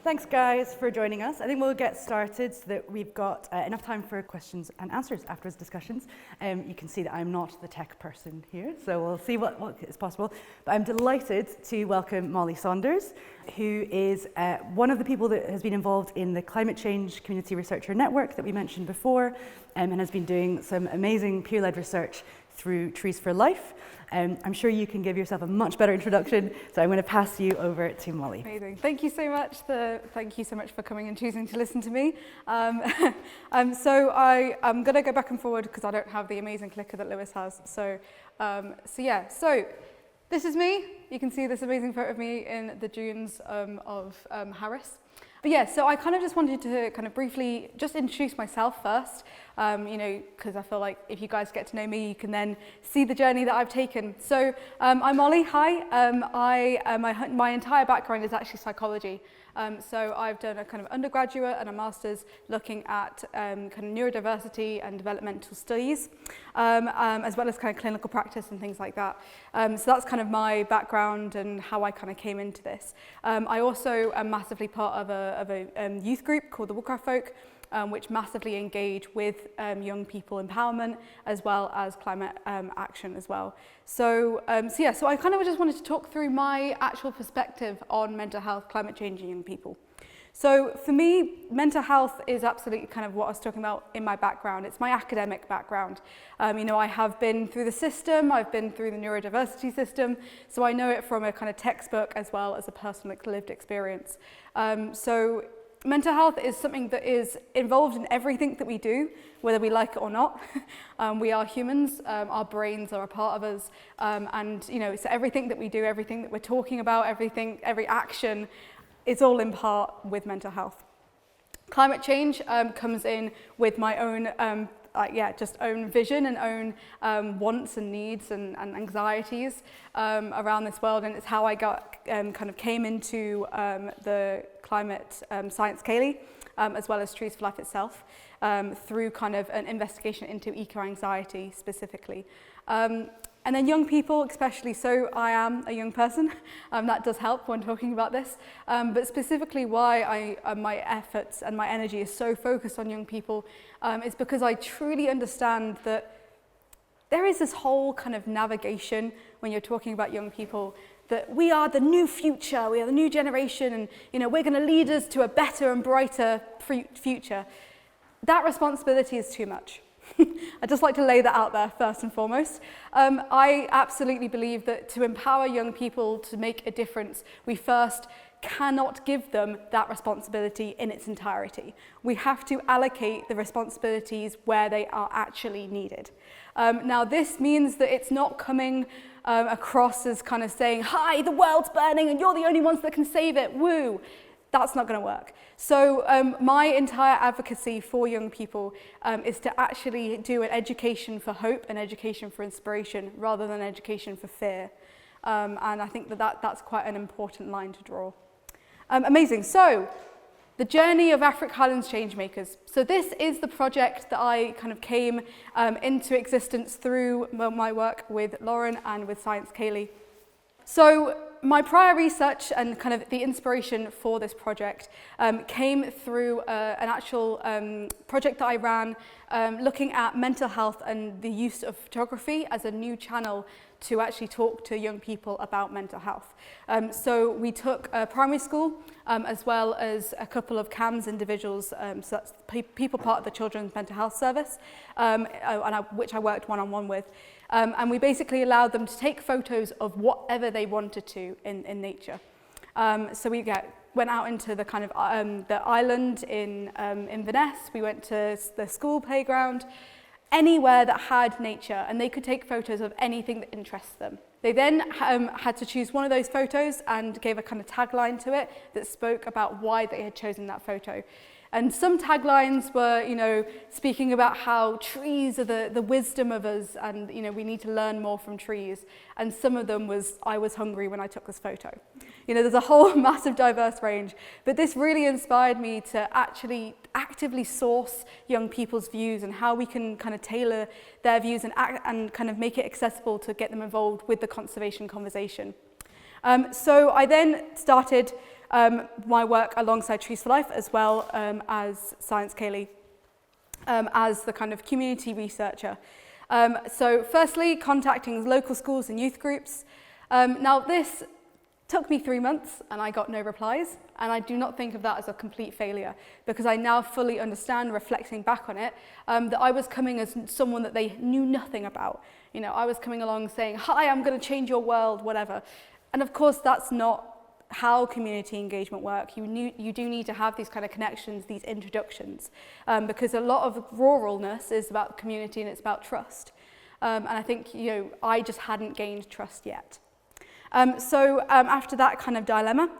Thanks, guys, for joining us. I think we'll get started so that we've got enough time for questions and answers afterwards discussions. You can see that I'm not the tech person here, so we'll see what is possible. But I'm delighted to welcome Molly Saunders, who is one of the people that has been involved in the Climate Change Community Researcher Network that we mentioned before, and has been doing some amazing peer-led research through Trees for Life. I'm sure you can give yourself a much better introduction, so I'm going to pass you over to Molly. Amazing. Thank you so much. Thank you so much for coming and choosing to listen to me. So I'm going to go back and forward because I don't have the amazing clicker that Lewis has. So this is me. You can see this amazing photo of me in the dunes of Harris. But yeah, so I kind of just wanted to kind of briefly just introduce myself first, because I feel like if you guys get to know me, you can then see the journey that I've taken. So I'm Molly, hi. My entire background is actually psychology. So I've done a kind of undergraduate and a master's looking at kind of neurodiversity and developmental studies, as well as kind of clinical practice and things like that. So that's kind of my background and how I kind of came into this. I also am massively part of a youth group called the Woodcraft Folk, which massively engage with young people empowerment as well as climate action as well. So I kind of just wanted to talk through my actual perspective on mental health, climate change and young people. So for me, mental health is absolutely kind of what I was talking about in my background. It's my academic background. I have been through the system, I've been through the neurodiversity system, so I know it from a kind of textbook as well as a personal lived experience. So mental health is something that is involved in everything that we do, whether we like it or not. We are humans, our brains are a part of us, so everything that we do, everything that we're talking about, every action is all in part with mental health. Climate change comes in with my own own vision and own wants and needs and anxieties around this world, and it's how I came into the climate science Kaylee, as well as Trees for Life itself, through kind of an investigation into eco-anxiety specifically. And then young people especially, so I am a young person, that does help when talking about this, but specifically why my efforts and my energy is so focused on young people is because I truly understand that there is this whole kind of navigation when you're talking about young people, that we are the new future, we are the new generation, and we're going to lead us to a better and brighter future. That responsibility is too much. I'd just like to lay that out there first and foremost. I absolutely believe that to empower young people to make a difference, we first cannot give them that responsibility in its entirety. We have to allocate the responsibilities where they are actually needed. Now this means that it's not coming across as kind of saying, hi, the world's burning and you're the only ones that can save it, woo. That's not going to work. So my entire advocacy for young people is to actually do an education for hope and education for inspiration rather than education for fear. And I think that's quite an important line to draw. Amazing. So the journey of Afric Highlands Changemakers. So this is the project that I kind of came into existence through my work with Lauren and with Science Kaylee. So my prior research and kind of the inspiration for this project came through an actual project that I ran looking at mental health and the use of photography as a new channel to actually talk to young people about mental health. So we took a primary school as well as a couple of CAMHS individuals, so that's people part of the Children's Mental Health Service, which I worked one-on-one with. And we basically allowed them to take photos of whatever they wanted to in nature. So we went out into the kind of the island in Inverness. We went to the school playground, anywhere that had nature, and they could take photos of anything that interests them. They then had to choose one of those photos and gave a kind of tagline to it that spoke about why they had chosen that photo. And some taglines were, speaking about how trees are the wisdom of us and, we need to learn more from trees. And some of them was, I was hungry when I took this photo. There's a whole massive diverse range. But this really inspired me to actually actively source young people's views and how we can kind of tailor their views and kind of make it accessible to get them involved with the conservation conversation. So I then started my work alongside Trees for Life, as well as Science Kaylee, as the kind of community researcher. So firstly, contacting local schools and youth groups. Now this took me 3 months and I got no replies, and I do not think of that as a complete failure, because I now fully understand, reflecting back on it, that I was coming as someone that they knew nothing about. You know, I was coming along saying, hi, I'm going to change your world, whatever. And of course, that's not how community engagement work. You do need to have these kind of connections, these introductions, because a lot of ruralness is about community and it's about trust. And I think, you know, I just hadn't gained trust yet. So after that kind of dilemma,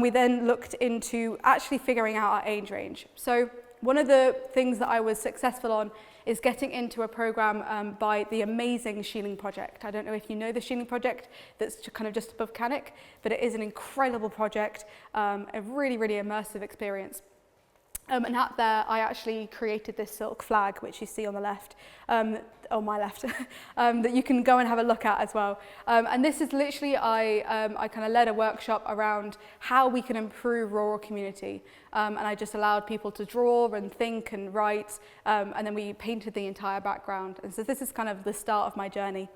we then looked into actually figuring out our age range. So one of the things that I was successful on is getting into a program by the amazing Shealing Project. I don't know if you know the Shealing Project, that's kind of just above Cannock, but it is an incredible project, a really, really immersive experience. And out there, I actually created this silk flag, which you see on the left, on my left, that you can go and have a look at as well. And this is literally, I kind of led a workshop around how we can improve rural community. And I just allowed people to draw and think and write, and then we painted the entire background. And so this is kind of the start of my journey.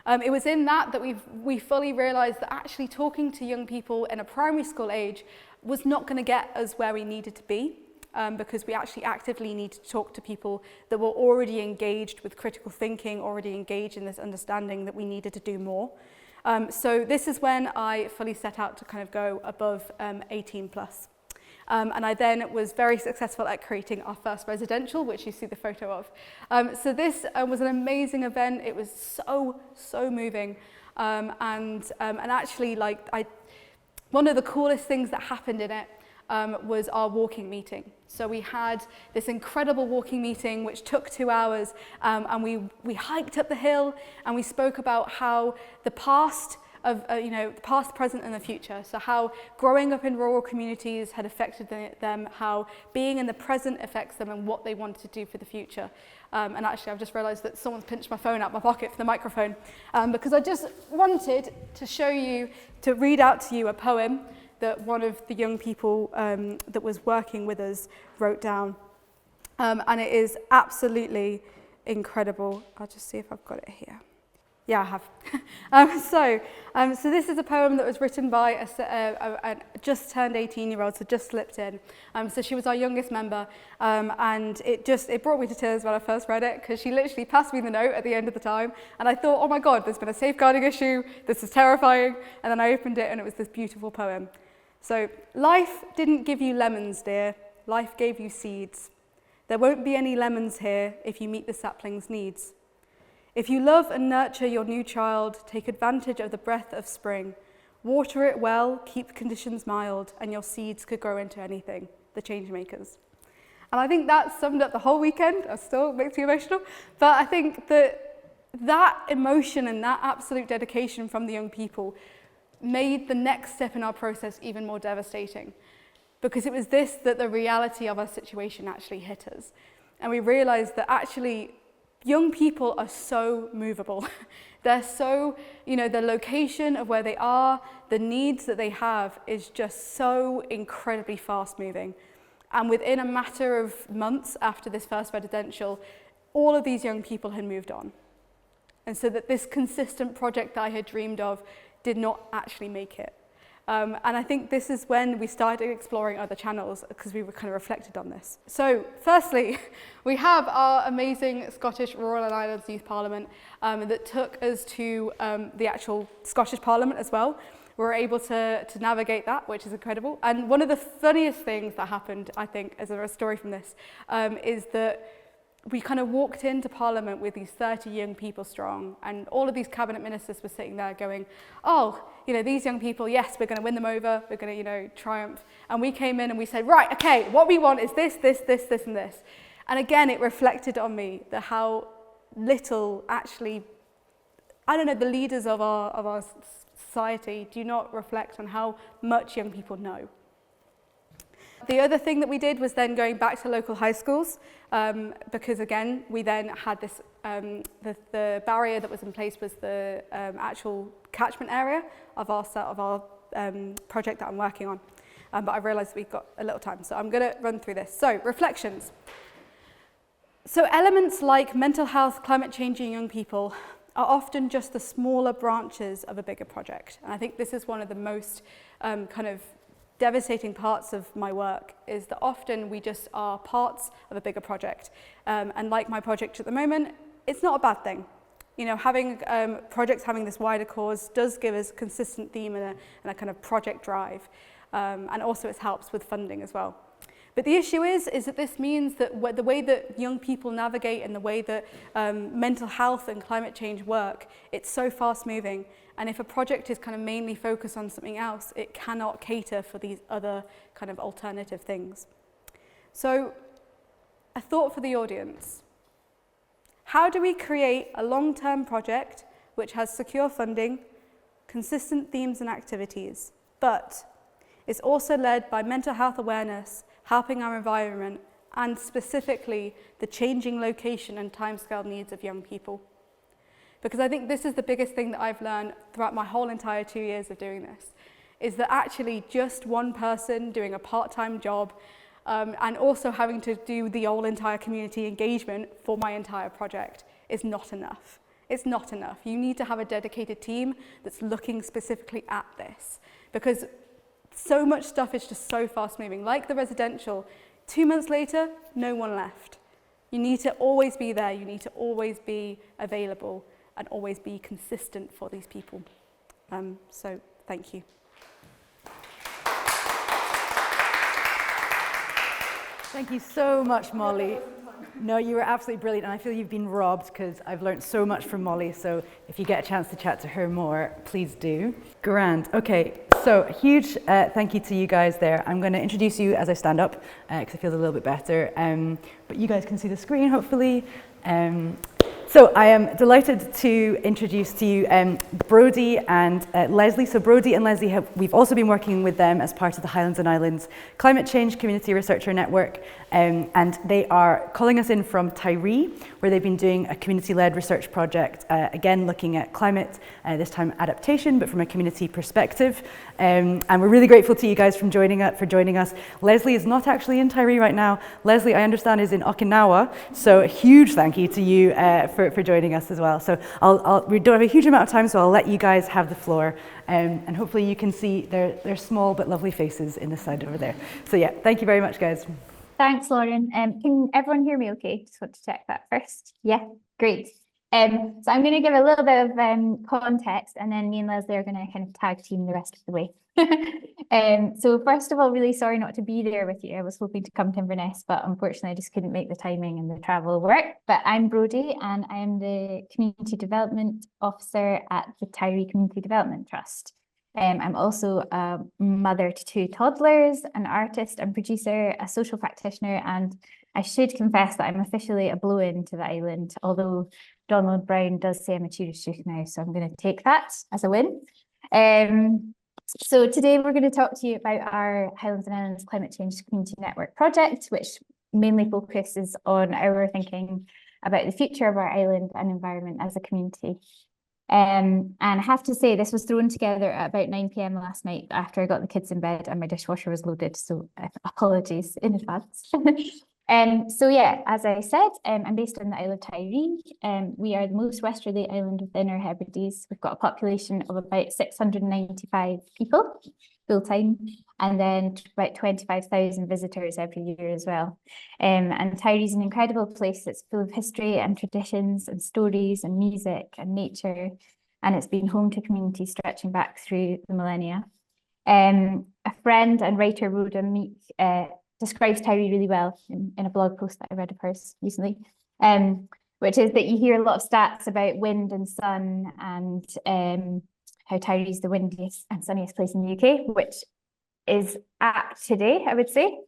It was in that we fully realized that actually talking to young people in a primary school age was not going to get us where we needed to be. Because we actually actively need to talk to people that were already engaged with critical thinking, already engaged in this understanding that we needed to do more. So this is when I fully set out to kind of go above 18 plus. And I then was very successful at creating our first residential, which you see the photo of. So this was an amazing event. It was so moving. And actually, one of the coolest things that happened in it was our walking meeting. So we had this incredible walking meeting which took 2 hours, and we hiked up the hill and we spoke about how the past of the past, present and the future. So how growing up in rural communities had affected them, how being in the present affects them and what they wanted to do for the future. And actually I've just realized that someone's pinched my phone out my pocket for the microphone, because I just wanted to show you, to read out to you a poem that one of the young people that was working with us wrote down. And it is absolutely incredible. I'll just see if I've got it here. Yeah, I have. So this is a poem that was written by a just turned 18-year-old, so just slipped in. So she was our youngest member, and it brought me to tears when I first read it, because she literally passed me the note at the end of the time, and I thought, oh my God, there's been a safeguarding issue, this is terrifying, and then I opened it and it was this beautiful poem. So, life didn't give you lemons, dear, life gave you seeds. There won't be any lemons here if you meet the sapling's needs. If you love and nurture your new child, take advantage of the breath of spring. Water it well, keep conditions mild, and your seeds could grow into anything, the change makers. And I think that summed up the whole weekend. It still makes me emotional. But I think that emotion and that absolute dedication from the young people made the next step in our process even more devastating, because it was that the reality of our situation actually hit us. And we realized that actually young people are so movable. They're so, the location of where they are, the needs that they have is just so incredibly fast moving. And within a matter of months after this first residential, all of these young people had moved on. And so that this consistent project that I had dreamed of did not actually make it. And I think this is when we started exploring other channels, because we were kind of reflected on this. So firstly, we have our amazing Scottish Rural and Islands Youth Parliament that took us to the actual Scottish Parliament as well. We were able to navigate that, which is incredible. And one of the funniest things that happened, I think, as a story from this, is that we kind of walked into Parliament with these 30 young people strong, and all of these cabinet ministers were sitting there going, oh, these young people, yes, we're going to win them over, we're going to, triumph. And we came in and we said, right, okay, what we want is this, this, this, this, and this. And again, it reflected on me how little actually, the leaders of our society do not reflect on how much young people know. The other thing that we did was then going back to local high schools, because again, we then had this, the barrier that was in place was the actual catchment area of our project that I'm working on. but I've realised we've got a little time, so I'm going to run through this. So, reflections. So elements like mental health, climate change and young people are often just the smaller branches of a bigger project. And I think this is one of the most kind of devastating parts of my work, is that often we just are parts of a bigger project. And like my project at the moment, it's not a bad thing. You know, having projects having this wider cause does give us a consistent theme and a kind of project drive. And also it helps with funding as well. But the issue is that this means that the way that young people navigate and the way that mental health and climate change work, it's so fast moving. And if a project is kind of mainly focused on something else, it cannot cater for these other kind of alternative things. So a thought for the audience. How do we create a long-term project which has secure funding, consistent themes and activities, but is also led by mental health awareness, helping our environment, and specifically the changing location and timescale needs of young people? Because I think this is the biggest thing that I've learned throughout my whole entire 2 years of doing this, is that actually just one person doing a part-time job and also having to do the whole entire community engagement for my entire project is not enough. It's not enough. You need to have a dedicated team that's looking specifically at this, because so much stuff is just so fast moving. Like the residential, 2 months later, no one left. You need to always be there. You need to always be available and always be consistent for these people. So thank you. Thank you so much, Molly. No, you were absolutely brilliant, and I feel you've been robbed because I've learned so much from Molly, so if you get a chance to chat to her more, please do. Grand. Okay, so huge thank you to you guys there. I'm going to introduce you as I stand up because I feel a little bit better, but you guys can see the screen, hopefully. So I am delighted to introduce to you Brodie and Leslie. So Brodie and Leslie, we've also been working with them as part of the Highlands and Islands Climate Change Community Researcher Network, and they are calling us in from Tiree, where they've been doing a community-led research project, again looking at climate, this time adaptation, but from a community perspective. And we're really grateful to you guys for joining us. Leslie is not actually in Tiree right now. Leslie, I understand, is in Okinawa, so a huge thank you to you for joining us as well. So we don't have a huge amount of time, so I'll let you guys have the floor, and hopefully you can see their small but lovely faces in the side over there. So yeah, thank you very much, guys. Thanks, Lauren. Can everyone hear me okay? Just want to check that first. Yeah, great. So I'm going to give a little bit of context, and then me and Leslie are going to kind of tag team the rest of the way. So first of all, really sorry not to be there with you. I was hoping to come to Inverness, but unfortunately I just couldn't make the timing and the travel work. But I'm Brodie, and I am the Community Development Officer at the Tiree Community Development Trust. I'm also a mother to 2 toddlers, an artist and producer, a social practitioner, and I should confess that I'm officially a blow-in to the island, although Donald Brown does say I'm a tourist youth now, so I'm going to take that as a win. So today we're going to talk to you about our Highlands and Islands Climate Change Community Network project, which mainly focuses on our thinking about the future of our island and environment as a community. And I have to say, this was thrown together at about 9 p.m. last night after I got the kids in bed and my dishwasher was loaded, so apologies in advance. So yeah, as I said, I'm based on the Isle of Tiree. We are the most westerly island within our Hebrides. We've got a population of about 695 people full-time, and then about 25,000 visitors every year as well. And Tiree is an incredible place that's full of history and traditions and stories and music and nature, and it's been home to communities stretching back through the millennia. A friend and writer, Rhoda Meek, describes Tiree really well in a blog post that I read of hers recently, which is that you hear a lot of stats about wind and sun and how Tiree is the windiest and sunniest place in the UK, which is apt today, I would say.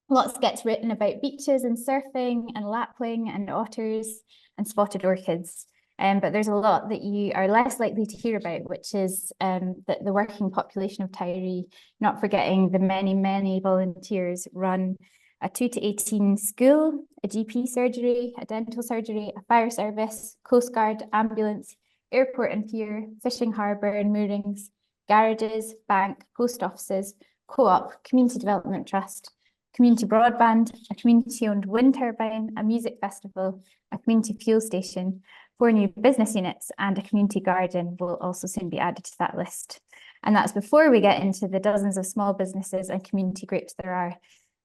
Lots gets written about beaches and surfing and lapwing and otters and spotted orchids. But there's a lot that you are less likely to hear about, which is that the working population of Tiree, not forgetting the many, many volunteers, run a 2 to 18 school, a GP surgery, a dental surgery, a fire service, Coast Guard, ambulance, airport and pier, fishing harbour and moorings, garages, bank, post offices, co-op, community development trust, community broadband, a community-owned wind turbine, a music festival, a community fuel station, 4 new business units, and a community garden will also soon be added to that list. And that's before we get into the dozens of small businesses and community groups there are,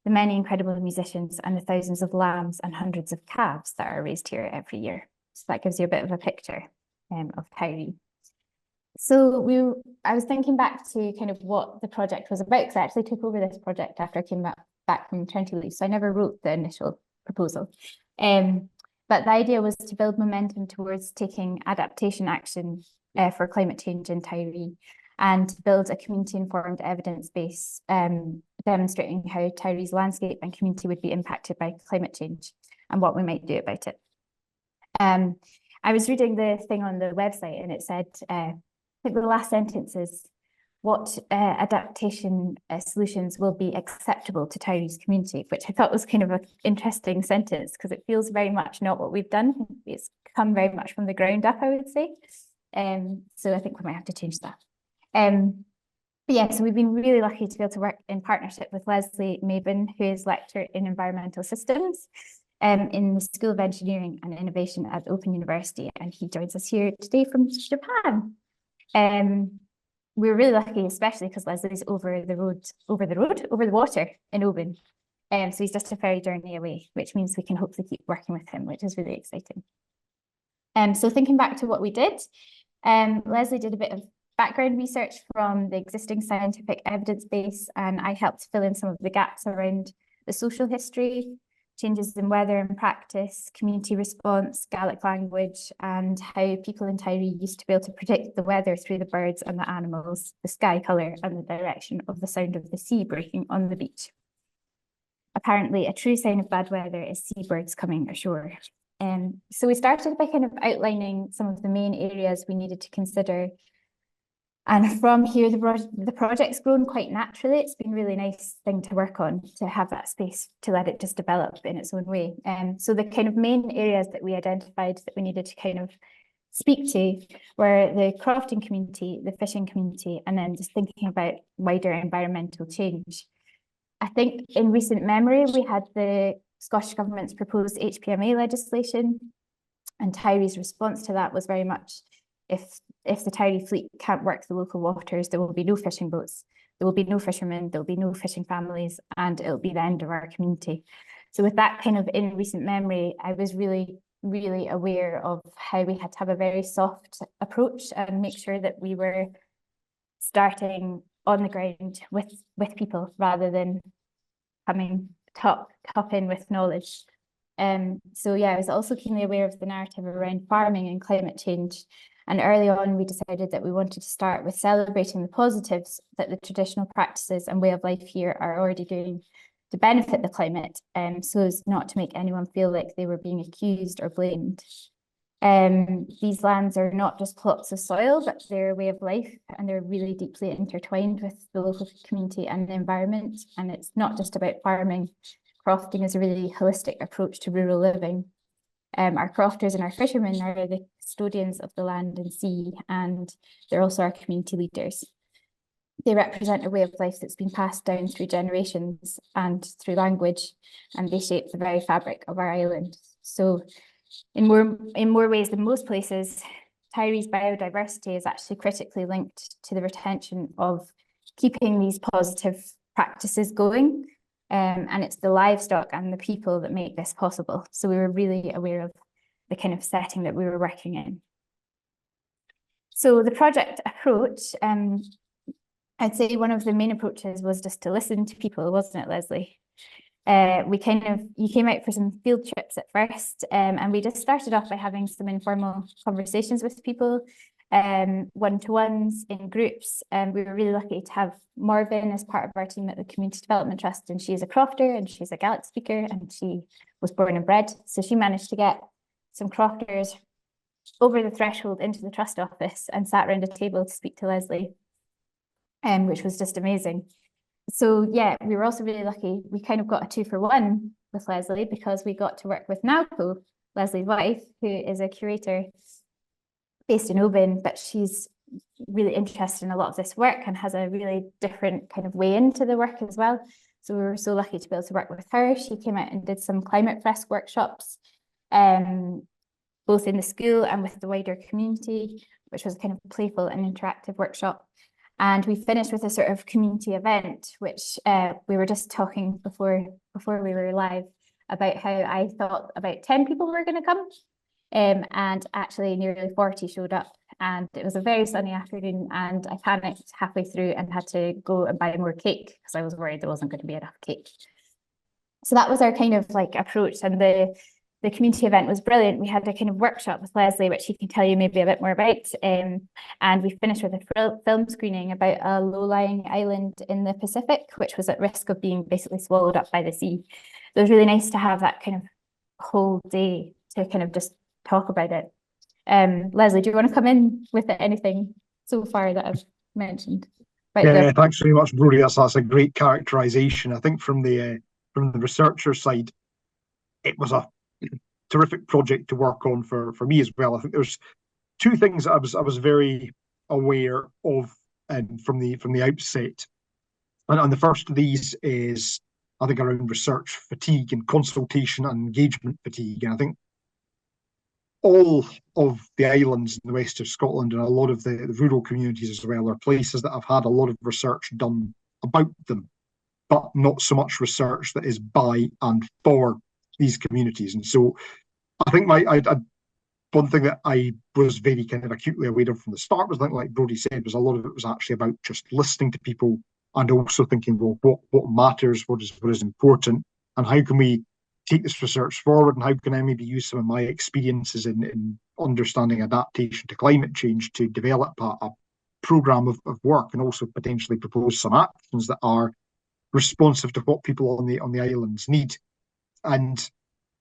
the many incredible musicians, and the thousands of lambs and hundreds of calves that are raised here every year. So that gives you a bit of a picture of Tiree. So I was thinking back to kind of what the project was about, because I actually took over this project after I came back from maternity leave, so I never wrote the initial proposal. But the idea was to build momentum towards taking adaptation action for climate change in Tiree, and to build a community-informed evidence base demonstrating how Tiree's landscape and community would be impacted by climate change and what we might do about it. I was reading the thing on the website, and it said, I think the last sentence is, what adaptation solutions will be acceptable to Tiree's community, which I thought was kind of an interesting sentence, because it feels very much not what we've done. It's come very much from the ground up, I would say. So I think we might have to change that. But yeah, so we've been really lucky to be able to work in partnership with Leslie Mabin, who is lecturer in environmental systems in the School of Engineering and Innovation at Open University, and he joins us here today from Japan. We're really lucky, especially because Leslie's over the water in Oban. So he's just a ferry journey away, which means we can hopefully keep working with him, which is really exciting. So thinking back to what we did, Leslie did a bit of background research from the existing scientific evidence base, and I helped fill in some of the gaps around the social history, changes in weather and practice, community response, Gaelic language, and how people in Tiree used to be able to predict the weather through the birds and the animals, the sky colour, and the direction of the sound of the sea breaking on the beach. Apparently, a true sign of bad weather is seabirds coming ashore. So we started by kind of outlining some of the main areas we needed to consider. And from here, the project's grown quite naturally. It's been a really nice thing to work on, to have that space to let it just develop in its own way. So the kind of main areas that we identified that we needed to kind of speak to were the crofting community, the fishing community, and then just thinking about wider environmental change. I think in recent memory, we had the Scottish Government's proposed HPMA legislation, and Tiree's response to that was very much, if the Tiree fleet can't work the local waters, there will be no fishing boats, there will be no fishermen, there will be no fishing families, and it'll be the end of our community. So with that kind of in recent memory, I was really, really aware of how we had to have a very soft approach and make sure that we were starting on the ground with people rather than coming top in with knowledge. So yeah, I was also keenly aware of the narrative around farming and climate change. And early on, we decided that we wanted to start with celebrating the positives that the traditional practices and way of life here are already doing to benefit the climate, so as not to make anyone feel like they were being accused or blamed. These lands are not just plots of soil, but they're a way of life, and they're really deeply intertwined with the local community and the environment. And it's not just about farming. Crofting is a really holistic approach to rural living. Our crofters and our fishermen are the custodians of the land and sea, and they're also our community leaders. They represent a way of life that's been passed down through generations and through language, and they shape the very fabric of our island. So in more ways than most places, Tiree's biodiversity is actually critically linked to the retention of keeping these positive practices going. And it's the livestock and the people that make this possible. So we were really aware of the kind of setting that we were working in. So the project approach, I'd say one of the main approaches was just to listen to people, wasn't it, Leslie? You came out for some field trips at first, and we just started off by having some informal conversations with people, one-to-ones in groups. And we were really lucky to have Morven as part of our team at the Community Development Trust, and she's a crofter and she's a Gaelic speaker, and she was born and bred. So she managed to get some crofters over the threshold into the trust office and sat around a table to speak to Leslie, which was just amazing. So yeah, we were also really lucky. We kind of got a 2-for-1 with Leslie, because we got to work with Naoko, Leslie's wife, who is a curator based in Oban, but she's really interested in a lot of this work and has a really different kind of way into the work as well. So we were so lucky to be able to work with her. She came out and did some climate fresque workshops, both in the school and with the wider community, which was kind of a playful and interactive workshop. And we finished with a sort of community event, which we were just talking before we were live about how I thought about 10 people were going to come. And actually nearly 40 showed up, and it was a very sunny afternoon, and I panicked halfway through and had to go and buy more cake because I was worried there wasn't going to be enough cake. So that was our kind of like approach, and the community event was brilliant. We had a kind of workshop with Leslie, which he can tell you maybe a bit more about, and we finished with a film screening about a low-lying island in the Pacific, which was at risk of being basically swallowed up by the sea. So it was really nice to have that kind of whole day to kind of just talk about it. Leslie, do you want to come in with anything so far that I've mentioned? Yeah, thanks very much, Brodie. That's a great characterisation. I think from the researcher side, it was a terrific project to work on for me as well. I think there's two things that I was very aware of from the outset, and the first of these is, I think, around research fatigue and consultation and engagement fatigue. And I think all of the islands in the west of Scotland and a lot of the rural communities as well are places that have had a lot of research done about them, but not so much research that is by and for these communities. And so I think one thing that I was very kind of acutely aware of from the start was, like Brodie said, was a lot of it was actually about just listening to people and also thinking, well, what matters, what is important, and how can we take this research forward, and how can I maybe use some of my experiences in understanding adaptation to climate change to develop a programme of work, and also potentially propose some actions that are responsive to what people on the islands need. And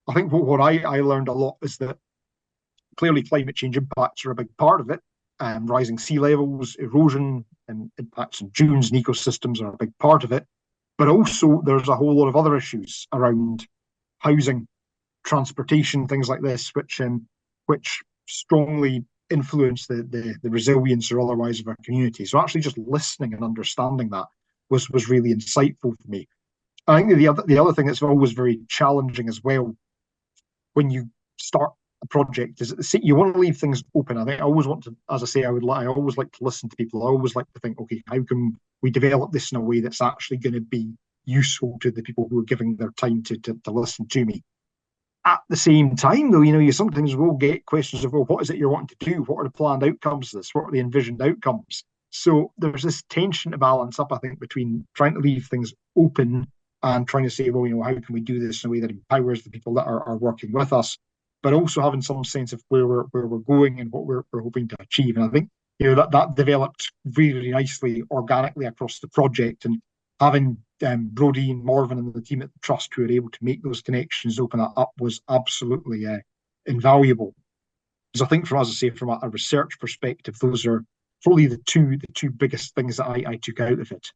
I think what I learned a lot is that clearly climate change impacts are a big part of it. Rising sea levels, erosion, and impacts on dunes and ecosystems are a big part of it. But also there's a whole lot of other issues around housing, transportation, things like this, which strongly influence the resilience or otherwise of our community. So actually just listening and understanding that was really insightful for me. I think the other thing that's always very challenging as well when you start a project is that you want to leave things open. I think I always want to, as I say, I always like to listen to people. I always like to think, okay, how can we develop this in a way that's actually going to be useful to the people who are giving their time to listen to me. At the same time, though, you sometimes will get questions of, well, what is it you're wanting to do? What are the planned outcomes of this? What are the envisioned outcomes? So there's this tension to balance up, I think, between trying to leave things open and trying to say, well, how can we do this in a way that empowers the people that are working with us, but also having some sense of where we're going and what we're hoping to achieve. And I think that developed really nicely organically across the project, and having Brodie and Morven and the team at the Trust who were able to make those connections, open that up, was absolutely invaluable. Because I think, as I say, from a research perspective, those are probably the two biggest things that I took out of it.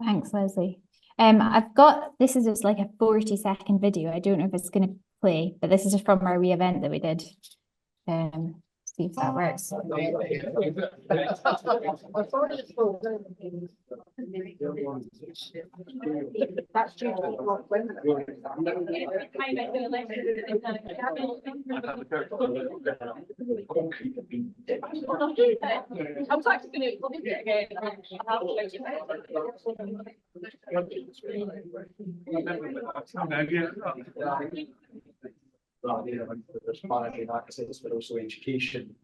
Thanks, Leslie. This is just like a 40-second video. I don't know if it's going to play, but this is just from our re-event that we did. See if that works. There's managing access, but also education.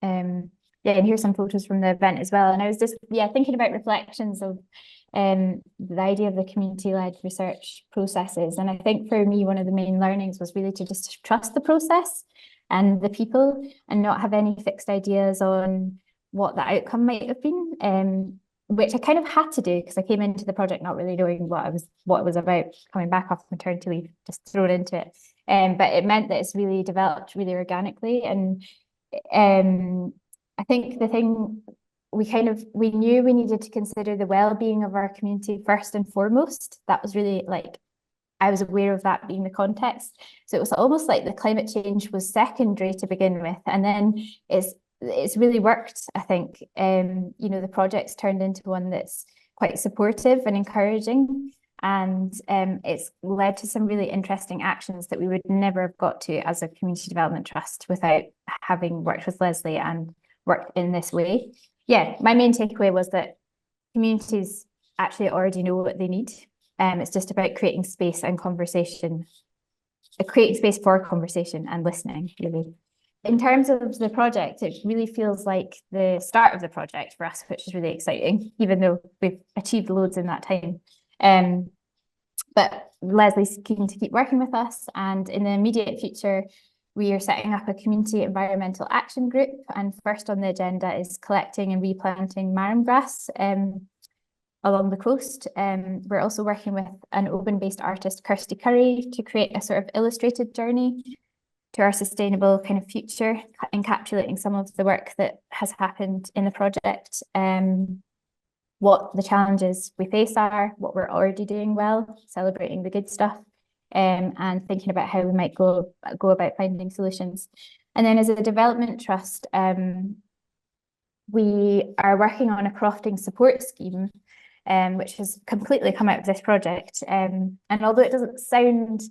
And here's some photos from the event as well. And I was just thinking about reflections of the idea of the community-led research processes. And I think for me, one of the main learnings was really to just trust the process and the people, and not have any fixed ideas on what the outcome might have been, which I kind of had to do because I came into the project not really knowing what it was about, coming back off maternity leave, just thrown into it. But it meant that it's really developed really organically. And I think the thing we knew we needed to consider the well-being of our community first and foremost. That was really like, I was aware of that being the context. So it was almost like the climate change was secondary to begin with. And then it's really worked, I think. The project's turned into one that's quite supportive and encouraging. And it's led to some really interesting actions that we would never have got to as a community development trust without having worked with Leslie and worked in this way. Yeah, my main takeaway was that communities actually already know what they need. It's just about creating space and conversation, creating space for conversation and listening, really. In terms of the project, it really feels like the start of the project for us, which is really exciting, even though we've achieved loads in that time. But Leslie's keen to keep working with us, and in the immediate future, we are setting up a community environmental action group, and first on the agenda is collecting and replanting marram grass along the coast. We're also working with an Oban-based artist, Kirsty Curry, to create a sort of illustrated journey to our sustainable kind of future, encapsulating some of the work that has happened in the project, what the challenges we face are, what we're already doing well, celebrating the good stuff, and thinking about how we might go about finding solutions. And then as a development trust, we are working on a crofting support scheme, which has completely come out of this project. And although it doesn't sound,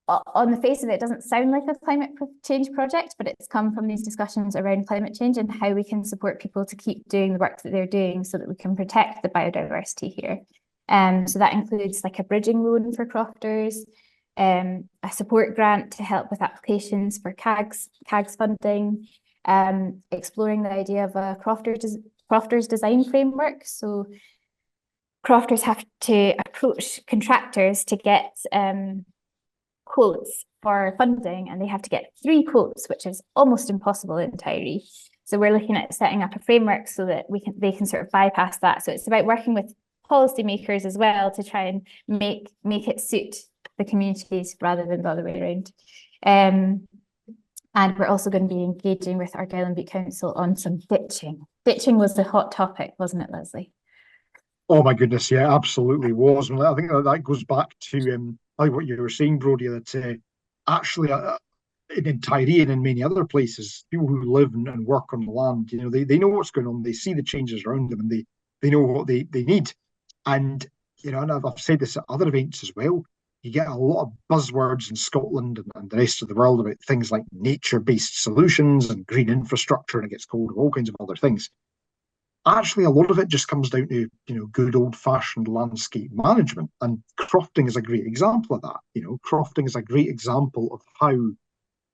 on the face of it, it doesn't sound like a climate change project, but it's come from these discussions around climate change and how we can support people to keep doing the work that they're doing so that we can protect the biodiversity here. So that includes like a bridging loan for crofters, a support grant to help with applications for CAGS funding, exploring the idea of a crofters design framework. So crofters have to approach contractors to get quotes for funding, and they have to get 3 quotes, which is almost impossible in Tiree. So we're looking at setting up a framework so that they can sort of bypass that. So it's about working with policymakers as well to try and make it suit the communities rather than the other way around. And we're also going to be engaging with Argyll and Bute Council on some ditching. Ditching was the hot topic, wasn't it, Leslie? Oh my goodness, yeah, absolutely was. And I think that goes back to like what you were saying, Brodie, that actually in Tiree and in many other places, people who live and work on the land, they know what's going on, they see the changes around them, and they know what they need. And and I've said this at other events as well, you get a lot of buzzwords in Scotland and the rest of the world about things like nature-based solutions and green infrastructure, and it gets called all kinds of other things. Actually, a lot of it just comes down to good old-fashioned landscape management, and crofting is a great example of that. Crofting is a great example of how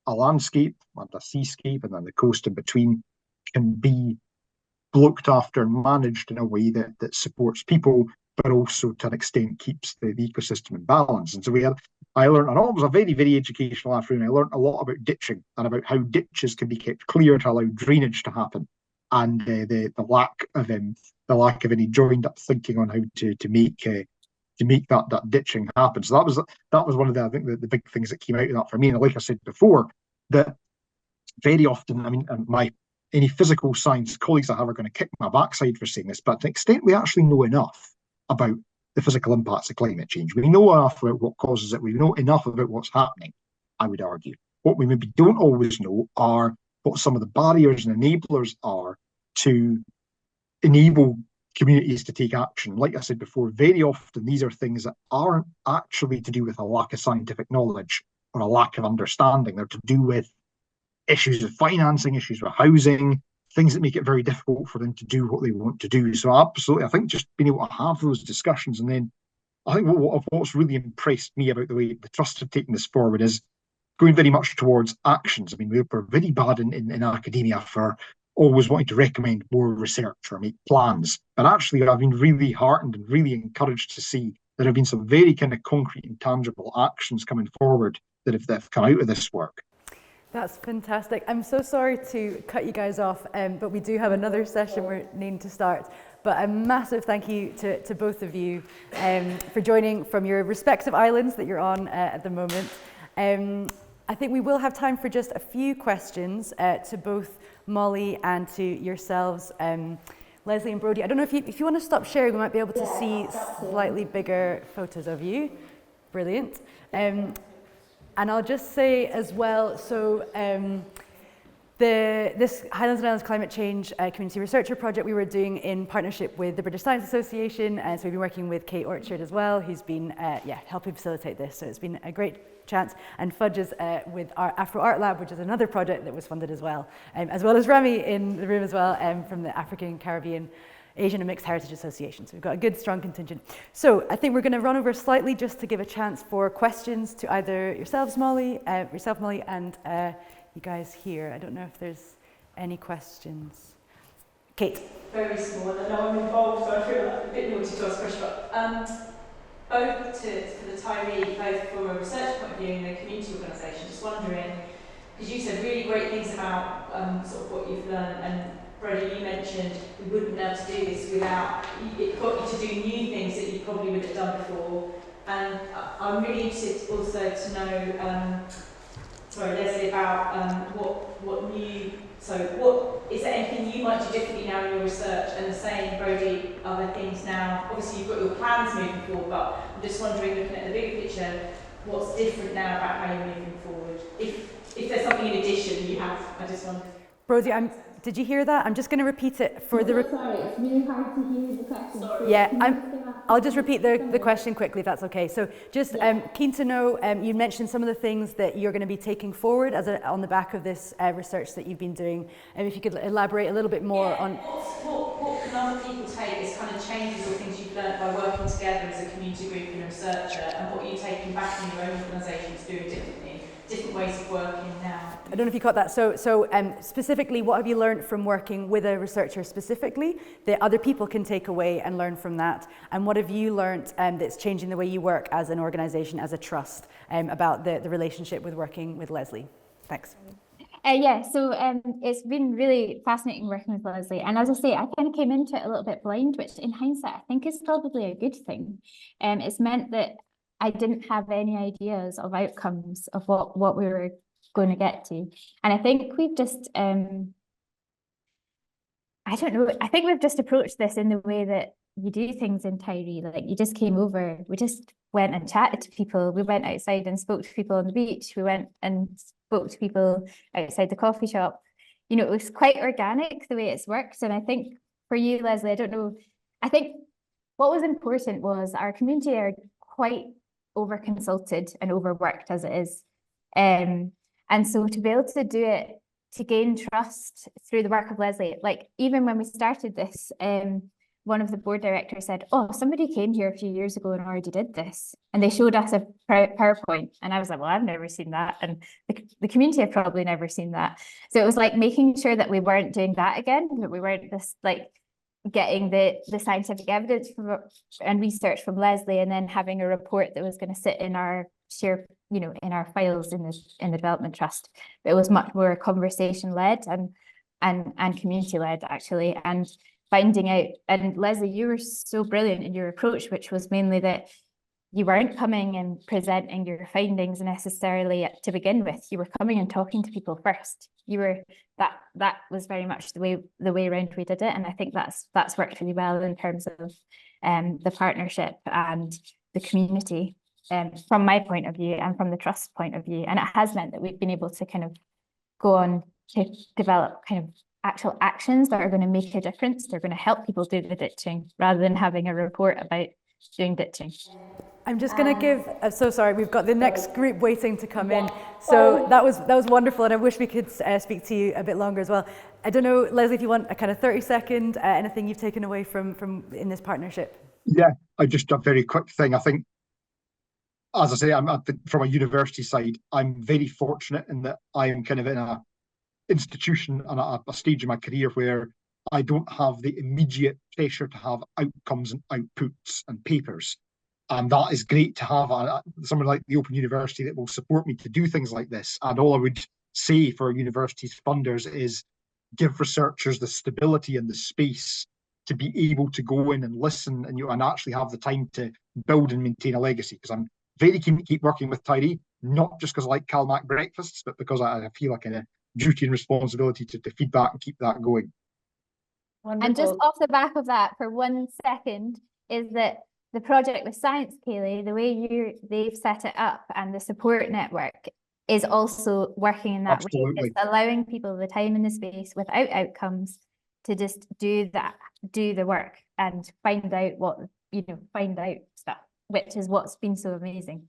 a landscape and a seascape and then the coast in between can be looked after and managed in a way that supports people, but also to an extent keeps the ecosystem in balance. And so I learned, and it was a very, very educational afternoon. I learned a lot about ditching and about how ditches can be kept clear to allow drainage to happen, and the lack of any joined up thinking on how to make that ditching happen. So that was one of the big things that came out of that for me. And like I said before, that very often, any physical science colleagues I have are going to kick my backside for saying this, but to an extent we actually know enough about the physical impacts of climate change. We know enough about what causes it. We know enough about what's happening, I would argue. What we maybe don't always know are what some of the barriers and enablers are to enable communities to take action. Like I said before, very often these are things that aren't actually to do with a lack of scientific knowledge or a lack of understanding. They're to do with issues with financing, issues with housing, things that make it very difficult for them to do what they want to do. So absolutely, I think just being able to have those discussions, and then I think what's really impressed me about the way the Trust have taken this forward is going very much towards actions. We're very bad in academia for always wanting to recommend more research or make plans. But actually, I've been really heartened and really encouraged to see there have been some very kind of concrete and tangible actions coming forward that have come out of this work. That's fantastic. I'm so sorry to cut you guys off, but we do have another session we're needing to start. But a massive thank you to both of you for joining from your respective islands that you're on at the moment. I think we will have time for just a few questions to both Molly, and to yourselves, Leslie and Brodie. I don't know if you want to stop sharing, we might be able to see slightly bigger photos of you. Brilliant. And I'll just say as well, so this Highlands and Islands Climate Change Community Researcher project we were doing in partnership with the British Science Association, and so we've been working with Kate Orchard as well, who's been helping facilitate this. So it's been a great chance, and Fudges with our Afro Art Lab, which is another project that was funded as well as Remy in the room as well, from the African, Caribbean, Asian and Mixed Heritage Association. So we've got a good, strong contingent. So I think we're going to run over slightly just to give a chance for questions to either yourselves, Molly, and you guys here. I don't know if there's any questions. Kate. Very small, and I know I'm involved, so I feel like a bit naughty to ask questions, but both for the Tyree, both from a research point of view and a community organisation, just wondering, because you said really great things about sort of what you've learned, and Brodie, you mentioned we wouldn't be able to do this without, it got you to do new things that you probably would have done before, and I'm really interested also to know, Leslie, about what is there anything you might do differently now in your research? And the same, Brodie, other things now. Obviously, you've got your plans moving forward, but I'm just wondering, looking at the bigger picture, what's different now about how you're moving forward? If there's something in addition you have, I just wonder. Brodie, did you hear that? I'm just going to repeat it for the. Sorry, it's really hard to hear the question. Sorry. Yeah, I'll just repeat the question quickly, if that's okay. So just keen to know, you mentioned some of the things that you're going to be taking forward on the back of this research that you've been doing. And if you could elaborate a little bit more on. What can other people take as kind of changes or things you've learned by working together as a community group and a researcher, and what are you taking back in your own organisation to do differently? Different ways of working now. I don't know if you caught that. So specifically, what have you learned from working with a researcher specifically that other people can take away and learn from that? And what have you learned that's changing the way you work as an organisation, as a trust, about the relationship with working with Leslie? Thanks. So it's been really fascinating working with Leslie. And as I say, I kind of came into it a little bit blind, which in hindsight, I think is probably a good thing. It's meant that I didn't have any ideas of outcomes of what we were going to get to. And I think we've just, I don't know, I think we've just approached this in the way that you do things in Tyree. Like, you just came over, we just went and chatted to people. We went outside and spoke to people on the beach. We went and spoke to people outside the coffee shop. You know, it was quite organic the way it's worked. And I think for you, Leslie, I don't know, I think what was important was our community are quite over-consulted and overworked as it is. And so to be able to do it, to gain trust through the work of Leslie, like even when we started this, one of the board directors said, oh, somebody came here a few years ago and already did this. And they showed us a PowerPoint. And I was like, well, I've never seen that. And the community have probably never seen that. So it was like making sure that we weren't doing that again, that we weren't just like getting the scientific evidence and research from Leslie, and then having a report that was going to sit in our share, you know, in our files in the development trust. But it was much more conversation led and community led, actually, and finding out. And Leslie, you were so brilliant in your approach, which was mainly that you weren't coming and presenting your findings necessarily to begin with. You were coming and talking to people first. You were that was very much the way around we did it, and I think that's worked really well in terms of the partnership and the community, from my point of view and from the trust point of view. And it has meant that we've been able to kind of go on to develop kind of actual actions that are going to make a difference. They're going to help people do the ditching rather than having a report about doing ditching. I'm just going to give, so sorry, we've got the next group waiting to come in. So that was wonderful, and I wish we could speak to you a bit longer as well. I don't know, Leslie, if you want a kind of 30-second, anything you've taken away from in this partnership? Yeah, just a very quick thing. I think, as I say, from a university side, I'm very fortunate in that I am kind of in a institution and a stage in my career where I don't have the immediate pressure to have outcomes and outputs and papers. And that is great to have someone like the Open University that will support me to do things like this. And all I would say for universities funders is give researchers the stability and the space to be able to go in and listen and actually have the time to build and maintain a legacy. Because I'm very keen to keep working with Tyree, not just because I like CalMac breakfasts, but because I feel like duty and responsibility to feed back and keep that going. And just off the back of that, for 1 second, is that the project with Science Kaylee, the way they've set it up and the support network is also working in that way. Absolutely. It's allowing people the time and the space without outcomes to just do the work and find out stuff, which is what's been so amazing.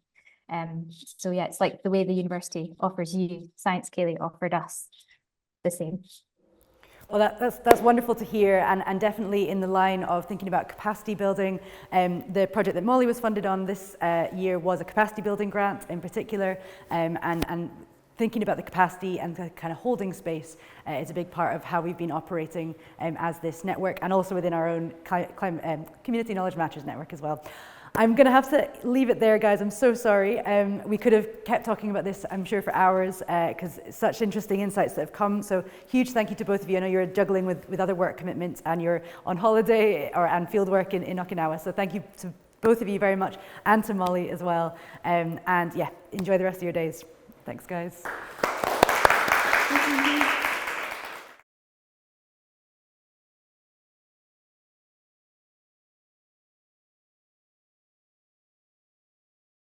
So yeah, it's like the way the university offers you, Science Kaylee offered us the same. Well, that's wonderful to hear, and definitely in the line of thinking about capacity building. The project that Molly was funded on this year was a capacity building grant in particular, and thinking about the capacity and the kind of holding space is a big part of how we've been operating as this network, and also within our own Community Knowledge Matches network as well. I'm going to have to leave it there, guys. I'm so sorry. We could have kept talking about this, I'm sure, for hours, because such interesting insights that have come. So huge thank you to both of you. I know you're juggling with other work commitments and you're on holiday and field work in Okinawa. So thank you to both of you very much, and to Molly as well. And yeah, enjoy the rest of your days. Thanks, guys.